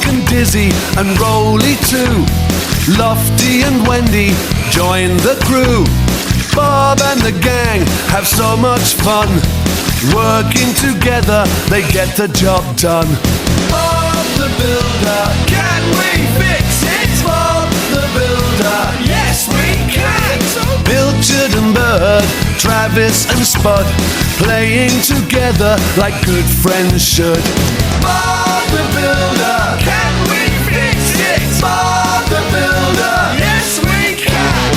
and Dizzy and Rolly too. Lofty and Wendy join the crew. Bob and the gang have so much fun. Working together, they get the job done. Bob the Builder, can we fix it? Bob the Builder, yes we can. Pilchard and Bird, Travis and Spud, playing together like good friends should. Bob the Builder, can we fix it? Bob the Builder, yes we can.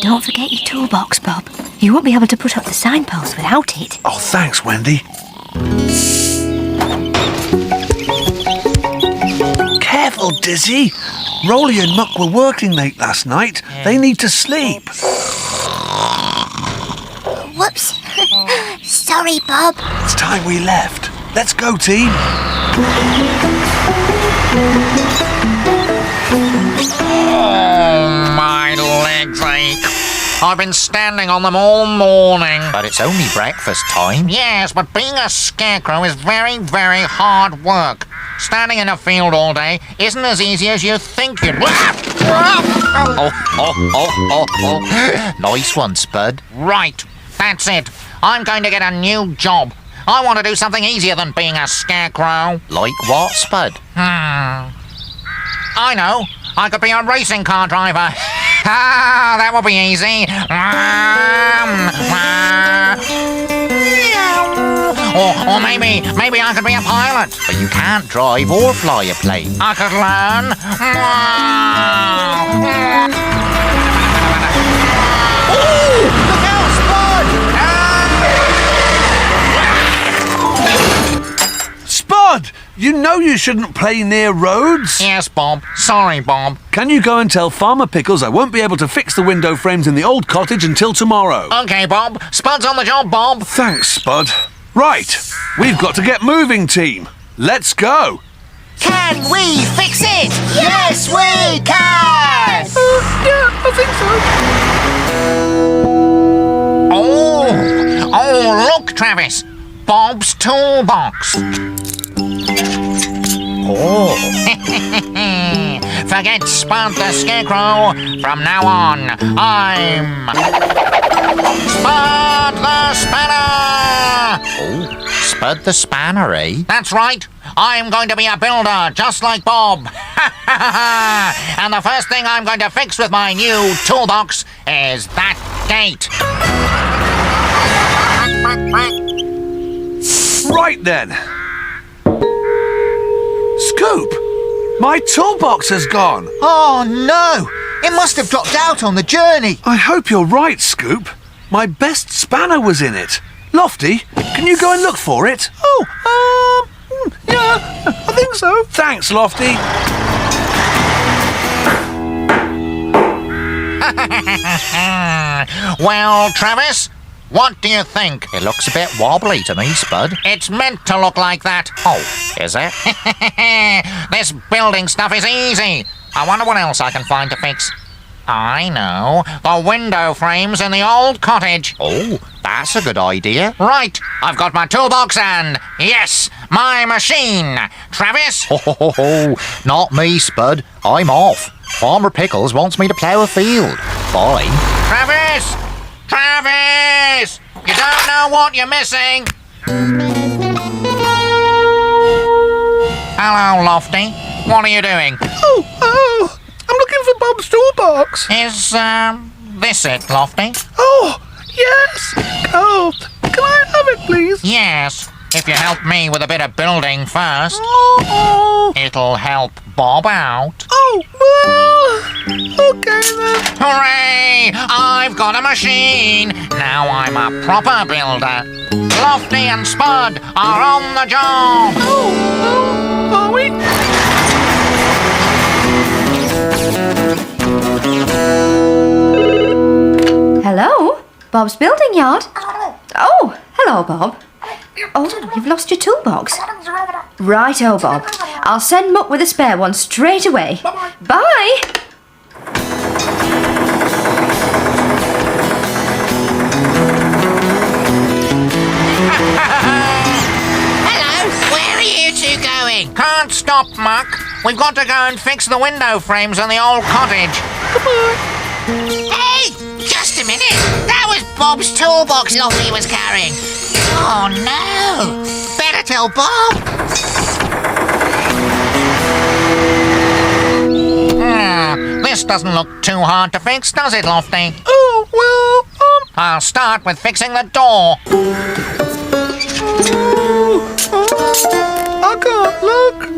Don't forget your toolbox, Bob. You won't be able to put up the signpost without it. Oh, thanks, Wendy. Careful, Dizzy. Rolly and Muck were working late last night. They need to sleep. Whoops. Sorry, Bob. It's time we left. Let's go, team. Oh, my legs ache. I've been standing on them all morning. But it's only breakfast time. Yes, but being a scarecrow is very, very hard work. Standing in a field all day isn't as easy as you think you'd... Oh. Nice one, Spud. Right, that's it. I'm going to get a new job. I want to do something easier than being a scarecrow. Like what, Spud? I know. I could be a racing car driver. That would be easy. Or maybe I could be a pilot. But you can't drive or fly a plane. I could learn. Look out, Spud! Spud, you know you shouldn't play near roads. Yes, Bob. Sorry, Bob. Can you go and tell Farmer Pickles I won't be able to fix the window frames in the old cottage until tomorrow? Okay, Bob. Spud's on the job, Bob. Thanks, Spud. Right, we've got to get moving, team. Let's go. Can we fix it? Yes, we can! Yeah, I think so. Oh, look, Travis. Bob's toolbox. Oh. Forget Spud the Scarecrow. From now on, I'm Spud the Spanner. Oh, Spud the Spanner, eh? That's right. I'm going to be a builder, just like Bob. And the first thing I'm going to fix with my new toolbox is that gate. Right then. Scoop, my toolbox has gone. Oh, no! It must have dropped out on the journey. I hope you're right, Scoop. My best spanner was in it. Lofty, can you go and look for it? Oh, yeah, I think so. Thanks, Lofty. Well, Travis, what do you think? It looks a bit wobbly to me, Spud. It's meant to look like that. Oh, is it? This building stuff is easy. I wonder what else I can find to fix. I know. The window frames in the old cottage. Oh, that's a good idea. Right. I've got my toolbox and, yes, my machine. Travis? Ho. Not me, Spud. I'm off. Farmer Pickles wants me to plough a field. Bye. Travis! Travis! You don't know what you're missing. Hello, Lofty. What are you doing? Oh, I'm looking for Bob's toolbox. Is, this it, Lofty? Oh, yes. Oh, can I have it, please? Yes. If you help me with a bit of building first, Oh, it'll help Bob out. Okay then. Hooray! I've got a machine. Now I'm a proper builder. Lofty and Spud are on the job. Are we? Hello? Bob's building yard? Oh, hello, Bob. Oh, you've lost your toolbox. Righto, Bob. I'll send Muck with a spare one straight away. Bye! Hello, where are you two going? Can't stop, Muck. We've got to go and fix the window frames in the old cottage. Hey, just a minute. That was Bob's toolbox Lofty was carrying. Oh no! Better tell Bob. This doesn't look too hard to fix, does it, Lofty? Oh, well, I'll start with fixing the door. I can't look.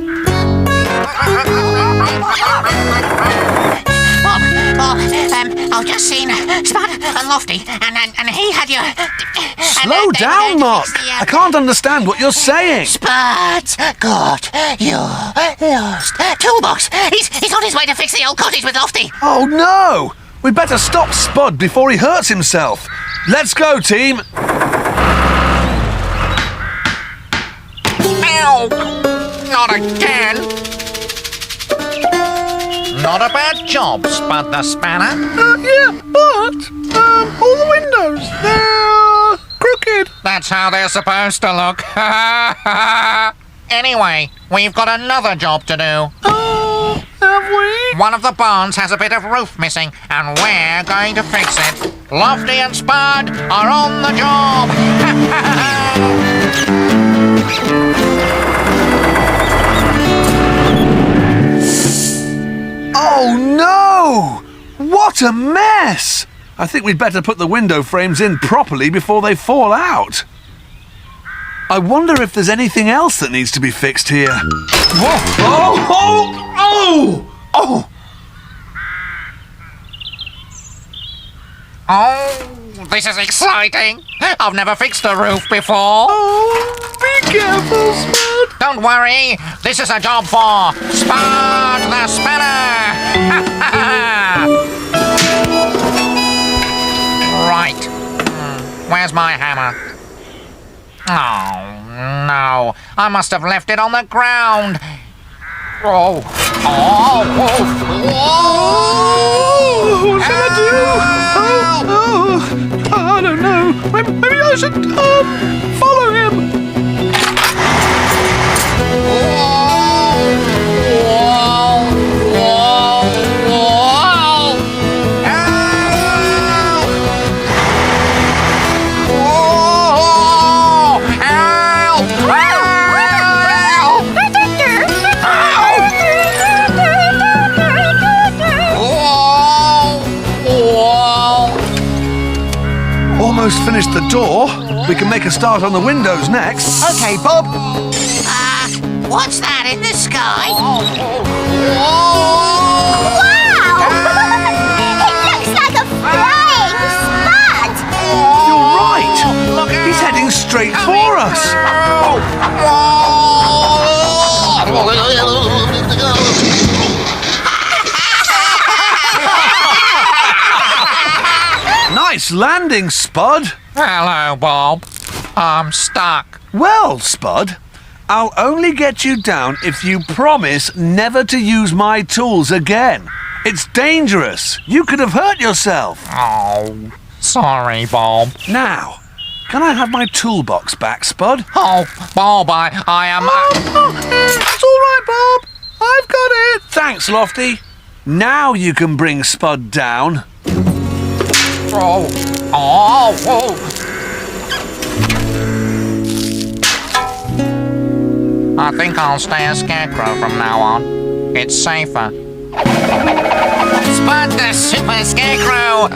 Bob, I've just seen Spud and Lofty, and he had your... Slow down, Mark. I can't understand what you're saying. Spud got your lost toolbox. He's on his way to fix the old cottage with Lofty. Oh, no. We better stop Spud before he hurts himself. Let's go, team. Ow! Not again! Not a bad job, Spud the Spanner. Yeah, but all the windows, they're crooked. That's how they're supposed to look. Anyway, we've got another job to do. Oh, have we? One of the barns has a bit of roof missing, and we're going to fix it. Lofty and Spud are on the job. Oh, no! What a mess! I think we'd better put the window frames in properly before they fall out. I wonder if there's anything else that needs to be fixed here. Whoa! Oh! Oh! Oh! Oh, this is exciting. I've never fixed a roof before. Oh, be careful, Spud. Don't worry, this is a job for Spud the Spanner. Right. Where's my hammer? Oh, no. I must have left it on the ground. Oh. Oh. Oh, what shall I do? Oh, I don't know. Maybe I should follow him. Almost finished the door. We can make a start on the windows next. Okay, Bob. What's that in the sky? Whoa! Wow! It looks like a flying Spud. You're right. Look out! He's heading straight for us. Nice landing, Spud. Hello, Bob. I'm stuck. Well, Spud, I'll only get you down if you promise never to use my tools again. It's dangerous. You could have hurt yourself. Oh, sorry, Bob. Now, can I have my toolbox back, Spud? Oh, Bob, I am... It's all right, Bob. I've got it. Thanks, Lofty. Now you can bring Spud down. Oh, oh, oh. I think I'll stay a scarecrow from now on. It's safer. Spud the Super Scarecrow!